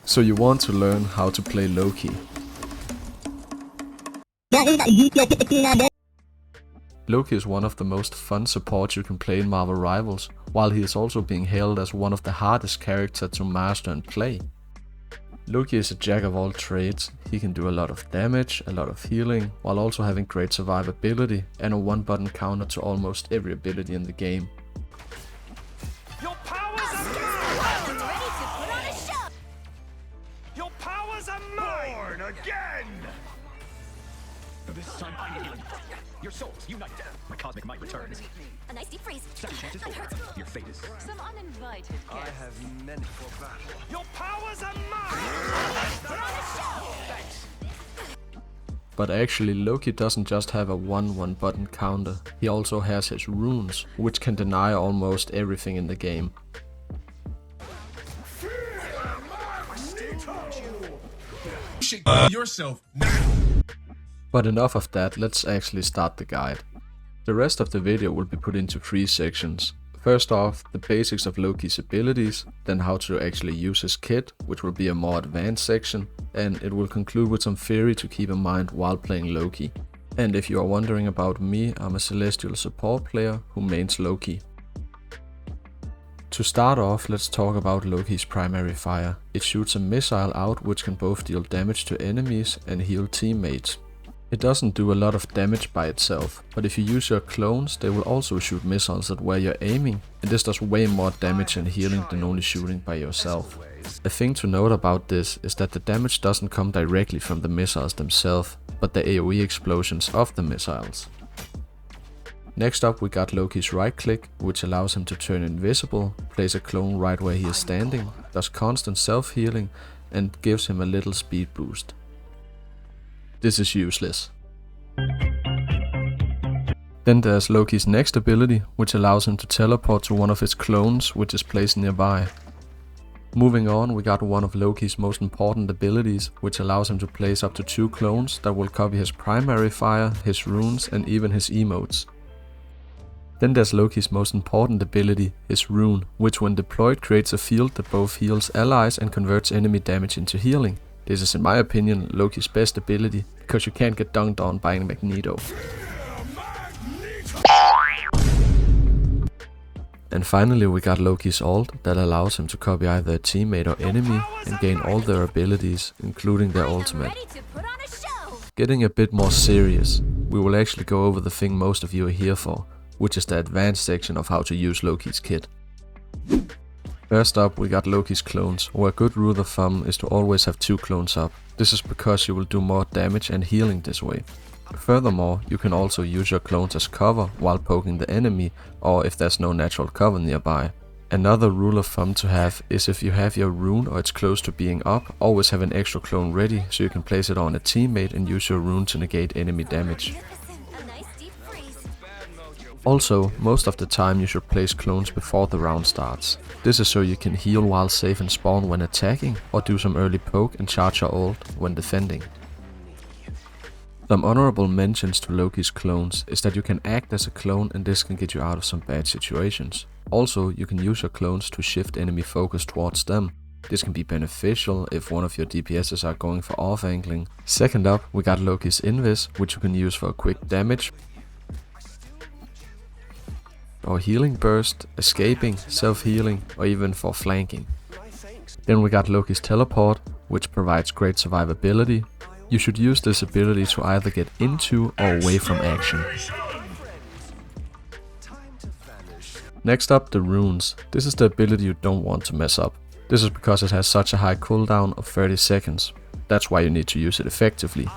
So you want to learn how to play Loki. Loki is one of the most fun supports you can play in MarvelRivals, while he is also being hailed as one of the hardest characters to master and play. Loki is a jack of all trades. He can do a lot of damage, a lot of healing, while also having great survivability and a one-button counter to almost every ability in the game. Your powers are mine! Ready to put on a show! Your powers are mine! Born again! This time I'm healing. Your souls unite. My cosmic might returns. A nice deep freeze. Second chances for your fate is. Some uninvited guests. I have meant for battle. Your powers are mine! Put on a show! Thanks. But actually, Loki doesn't just have a one-button counter, he also has his runes, which can deny almost everything in the game. Yourself. But enough of that, let's actually start the guide. The rest of the video will be put into 3 sections. First off, the basics of Loki's abilities, then how to actually use his kit, which will be a more advanced section, and it will conclude with some theory to keep in mind while playing Loki. And if you are wondering about me, I'm a celestial support player who mains Loki. To start off, let's talk about Loki's primary fire. It shoots a missile out which can both deal damage to enemies and heal teammates. It doesn't do a lot of damage by itself, but if you use your clones, they will also shoot missiles at where you're aiming, and this does way more damage and healing than only shooting by yourself. A thing to note about this is that the damage doesn't come directly from the missiles themselves, but the AoE explosions of the missiles. Next up we got Loki's right click, which allows him to turn invisible, place a clone right where he is standing, does constant self-healing, and gives him a little speed boost. This is useless. Then there's Loki's next ability, which allows him to teleport to one of his clones, which is placed nearby. Moving on, we got one of Loki's most important abilities, which allows him to place up to 2 clones that will copy his primary fire, his runes, and even his emotes. Then there's Loki's most important ability, his rune, which when deployed creates a field that both heals allies and converts enemy damage into healing. This is in my opinion Loki's best ability, because you can't get dunked on by Magneto. And finally we got Loki's ult that allows him to copy either a teammate or enemy and gain all their abilities, including their ultimate. Getting a bit more serious, we will actually go over the thing most of you are here for, which is the advanced section of how to use Loki's kit. First up, we got Loki's clones, where a good rule of thumb is to always have 2 clones up. This is because you will do more damage and healing this way. Furthermore, you can also use your clones as cover while poking the enemy, or if there's no natural cover nearby. Another rule of thumb to have is if you have your rune or it's close to being up, always have an extra clone ready so you can place it on a teammate and use your rune to negate enemy damage. Also, most of the time you should place clones before the round starts. This is so you can heal while safe and spawn when attacking, or do some early poke and charge your ult when defending. Some honorable mentions to Loki's clones is that you can act as a clone and this can get you out of some bad situations. Also, you can use your clones to shift enemy focus towards them. This can be beneficial if one of your DPSs are going for off-angling. Second up, we got Loki's invis, which you can use for quick damage, or healing burst, escaping, self-healing, or even for flanking. Then we got Loki's teleport, which provides great survivability. You should use this ability to either get into or away from action. Next up, the runes. This is the ability you don't want to mess up. This is because it has such a high cooldown of 30 seconds. That's why you need to use it effectively.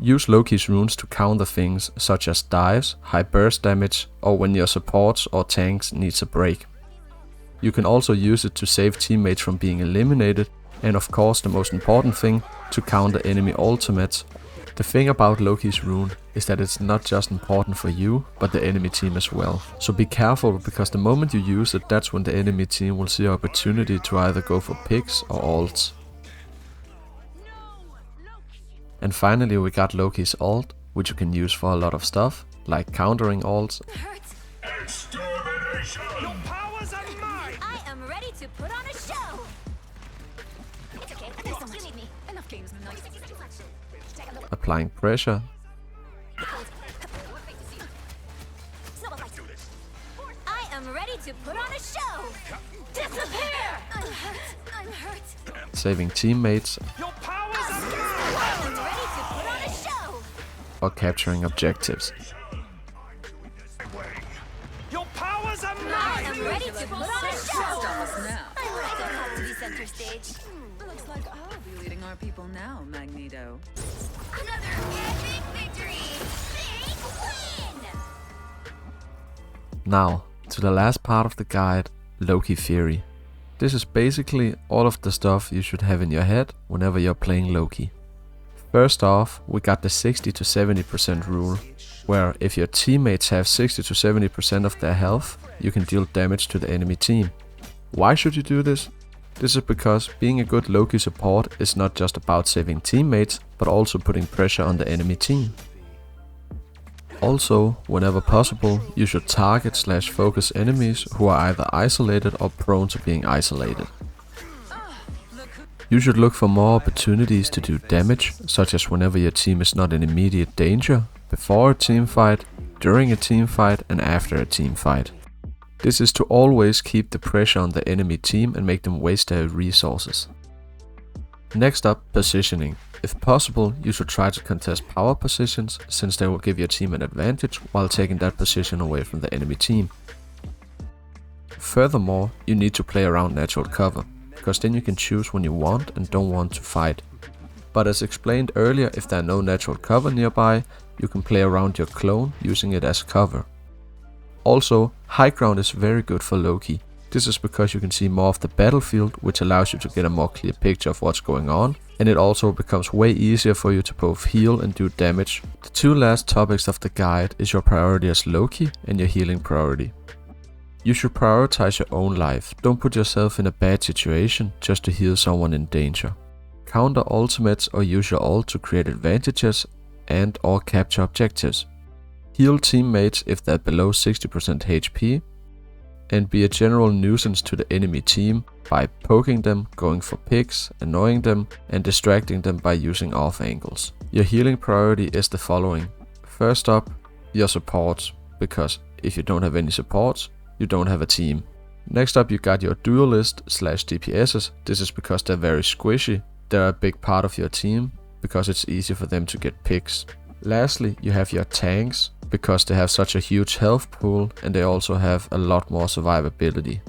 Use Loki's runes to counter things such as dives, high burst damage, or when your supports or tanks needs a break. You can also use it to save teammates from being eliminated, and of course the most important thing, to counter enemy ultimates. The thing about Loki's rune is that it's not just important for you, but the enemy team as well. So be careful, because the moment you use it, that's when the enemy team will see an opportunity to either go for picks or ults. And finally we got Loki's ult, which you can use for a lot of stuff, like countering ults. Your powers are mine! I am ready to put on a show! Applying pressure. I am ready to put on a show. Disappear! I'm hurt. Saving teammates. Your powers are I am ready to put on a show. Or capturing objectives. Your powers are I am mine. ready to put on a show. Stop us now. I like to have to be center stage. Looks like I'll be leading our people now, Magneto. Another epic victory. Big win. Now, to the last part of the guide, Loki Theory. This is basically all of the stuff you should have in your head whenever you're playing Loki. First off, we got the 60 to 70% rule, where if your teammates have 60 to 70% of their health, you can deal damage to the enemy team. Why should you do this? This is because being a good Loki support is not just about saving teammates, but also putting pressure on the enemy team. Also, whenever possible, you should target / focus enemies who are either isolated or prone to being isolated. You should look for more opportunities to do damage, such as whenever your team is not in immediate danger, before a team fight, during a team fight and after a team fight. This is to always keep the pressure on the enemy team and make them waste their resources. Next up, positioning. If possible, you should try to contest power positions, since they will give your team an advantage while taking that position away from the enemy team. Furthermore, you need to play around natural cover, because then you can choose when you want and don't want to fight. But as explained earlier, if there are no natural cover nearby, you can play around your clone using it as cover. Also, high ground is very good for Loki. This is because you can see more of the battlefield, which allows you to get a more clear picture of what's going on, and it also becomes way easier for you to both heal and do damage. The two last topics of the guide is your priority as Loki and your healing priority. You should prioritize your own life. Don't put yourself in a bad situation just to heal someone in danger. Counter ultimates or use your ult to create advantages and or capture objectives. Heal teammates if they're below 60% HP, and be a general nuisance to the enemy team by poking them, going for picks, annoying them, and distracting them by using off angles. Your healing priority is the following. First up, your supports, because if you don't have any supports, you don't have a team. Next up, you got your duelist / DPSs. This is because they're very squishy. They're a big part of your team, because it's easy for them to get picks. Lastly, you have your tanks, because they have such a huge health pool and they also have a lot more survivability.